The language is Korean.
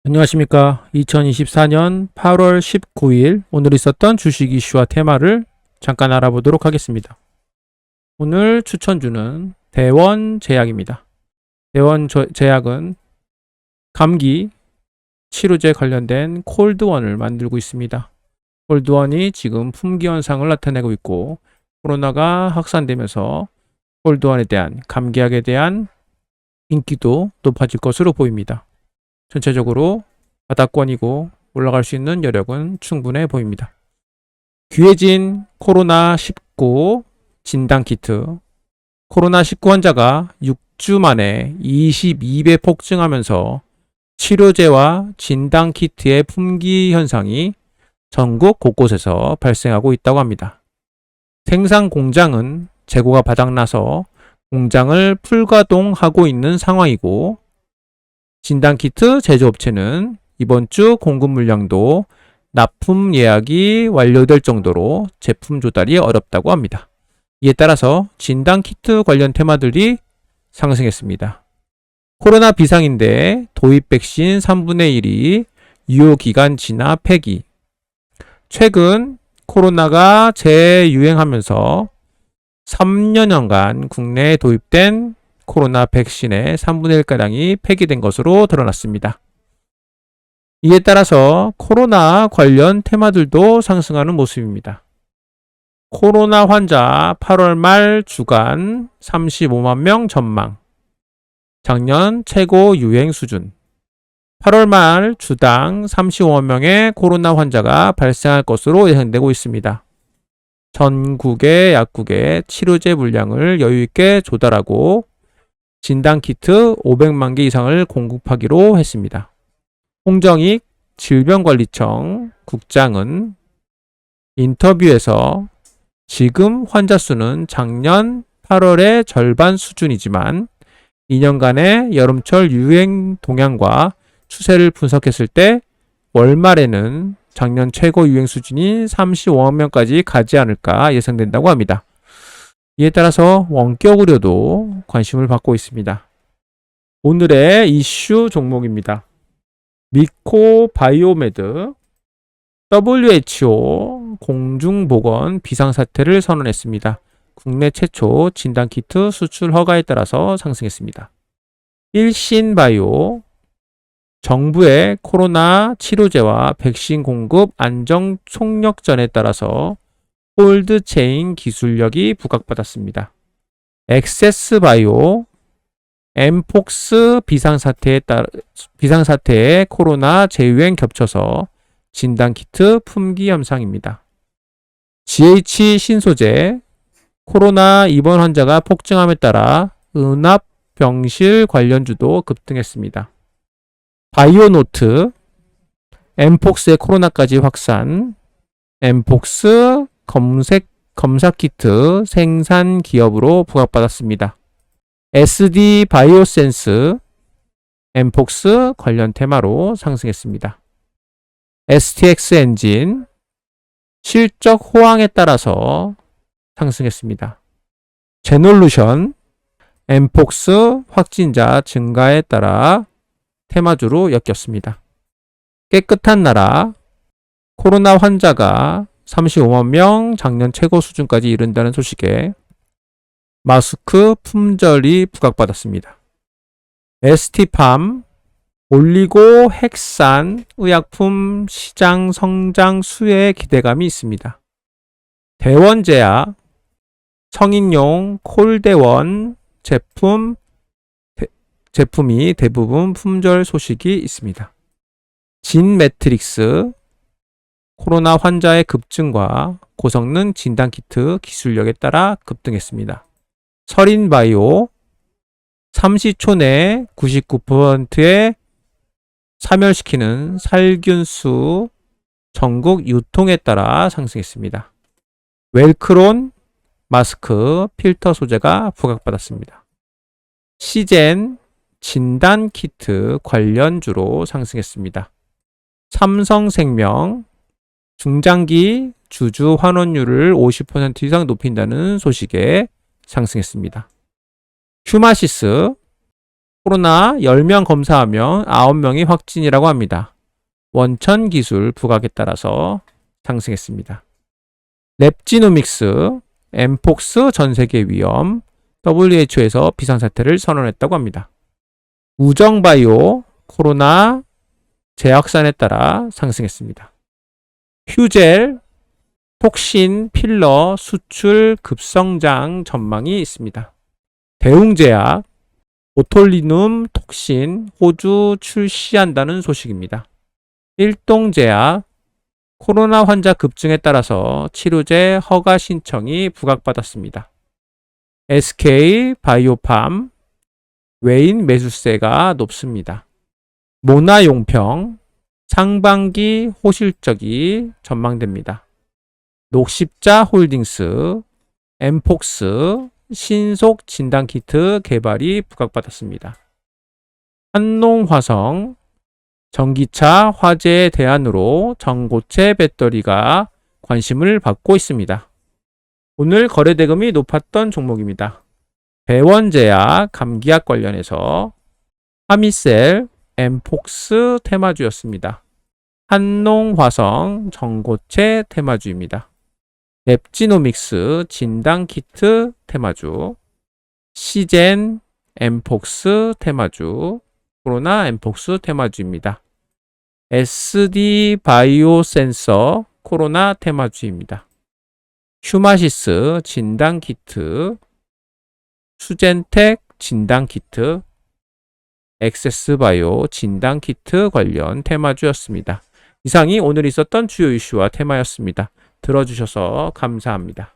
안녕하십니까. 2024년 8월 19일 오늘 있었던 주식 이슈와 테마를 잠깐 알아보도록 하겠습니다. 오늘 추천주는 대원제약입니다. 대원제약은 감기 치료제 관련된 콜드원을 만들고 있습니다. 콜드원이 지금 품귀 현상을 나타내고 있고 코로나가 확산되면서 콜드원에 대한 감기약에 대한 인기도 높아질 것으로 보입니다. 전체적으로 바닥권이고 올라갈 수 있는 여력은 충분해 보입니다. 귀해진 코로나19 진단키트. 코로나19 환자가 6주 만에 22배 폭증하면서 치료제와 진단키트의 품귀 현상이 전국 곳곳에서 발생하고 있다고 합니다. 생산 공장은 재고가 바닥나서 공장을 풀가동하고 있는 상황이고 진단키트 제조업체는 이번 주 공급 물량도 납품 예약이 완료될 정도로 제품 조달이 어렵다고 합니다. 이에 따라서 진단키트 관련 테마들이 상승했습니다. 코로나 비상인데 도입 백신 3분의 1이 유효기간 지나 폐기. 최근 코로나가 재유행하면서 3년여간 국내에 도입된 코로나 백신의 3분의 1가량이 폐기된 것으로 드러났습니다. 이에 따라서 코로나 관련 테마들도 상승하는 모습입니다. 코로나 환자 8월 말 주간 35만 명 전망. 작년 최고 유행 수준. 8월 말 주당 35만 명의 코로나 환자가 발생할 것으로 예상되고 있습니다. 전국의 약국에 치료제 물량을 여유있게 조달하고 진단키트 500만 개 이상을 공급하기로 했습니다. 홍정익 질병관리청 국장은 인터뷰에서 지금 환자 수는 작년 8월의 절반 수준이지만 2년간의 여름철 유행 동향과 추세를 분석했을 때 월말에는 작년 최고 유행 수준인 35만 명까지 가지 않을까 예상된다고 합니다. 이에 따라서 원격으로도 관심을 받고 있습니다. 오늘의 이슈 종목입니다. 미코바이오메드. WHO 공중보건 비상사태를 선언했습니다. 국내 최초 진단키트 수출 허가에 따라서 상승했습니다. 일신바이오. 정부의 코로나 치료제와 백신 공급 안정 총력전에 따라서 콜드체인 기술력이 부각받았습니다. 엑세스바이오. 엠폭스 비상사태에 코로나 재유행 겹쳐서 진단키트 품귀 현상입니다. GH신소재. 코로나 입원 환자가 폭증함에 따라 은합병실 관련주도 급등했습니다. 바이오노트. 엠폭스의 코로나까지 확산. 엠폭스 검사키트 생산 기업으로 부각받았습니다. SD 바이오센스. 엠폭스 관련 테마로 상승했습니다. STX 엔진. 실적 호황에 따라서 상승했습니다. 제놀루션. 엠폭스 확진자 증가에 따라 테마주로 엮였습니다. 깨끗한 나라. 코로나 환자가 35만 명 작년 최고 수준까지 이른다는 소식에 마스크 품절이 부각받았습니다. ST팜. 올리고 핵산 의약품 시장 성장 수혜에 기대감이 있습니다. 대원제약. 성인용 콜대원 제품이 대부분 품절 소식이 있습니다. 진매트릭스. 코로나 환자의 급증과 고성능 진단키트 기술력에 따라 급등했습니다. 서린바이오. 삼시초 내 99%의 사멸시키는 살균수 전국 유통에 따라 상승했습니다. 웰크론 마스크 필터 소재가 부각받았습니다. 시젠 진단키트 관련주로 상승했습니다. 삼성생명. 중장기 주주 환원율을 50% 이상 높인다는 소식에 상승했습니다. 휴마시스. 코로나 10명 검사하면 9명이 확진이라고 합니다. 원천 기술 부각에 따라서 상승했습니다. 랩지노믹스, 엠폭스 전 세계 위험, WHO에서 비상사태를 선언했다고 합니다. 우정바이오, 코로나 재확산에 따라 상승했습니다. 휴젤, 톡신, 필러, 수출 급성장 전망이 있습니다. 대웅제약, 보톨리눔 톡신, 호주 출시한다는 소식입니다. 일동제약, 코로나 환자 급증에 따라서 치료제 허가 신청이 부각받았습니다. SK 바이오팜, 외인 매수세가 높습니다. 모나용평, 상반기 호실적이 전망됩니다. 녹십자 홀딩스, 엠폭스, 신속 진단키트 개발이 부각받았습니다. 한농화성, 전기차 화재 대안으로 전고체 배터리가 관심을 받고 있습니다. 오늘 거래대금이 높았던 종목입니다. 배원제약, 감기약 관련해서 하미셀, 엠폭스 테마주였습니다. 한농화성, 전고체 테마주입니다. 랩지노믹스, 진단키트 테마주, 시젠, 엠폭스 테마주, 코로나 엠폭스 테마주입니다. SD 바이오센서, 코로나 테마주입니다. 휴마시스, 진단키트, 수젠텍, 진단키트, 엑세스바이오, 진단키트 관련 테마주였습니다. 이상이 오늘 있었던 주요 이슈와 테마였습니다. 들어주셔서 감사합니다.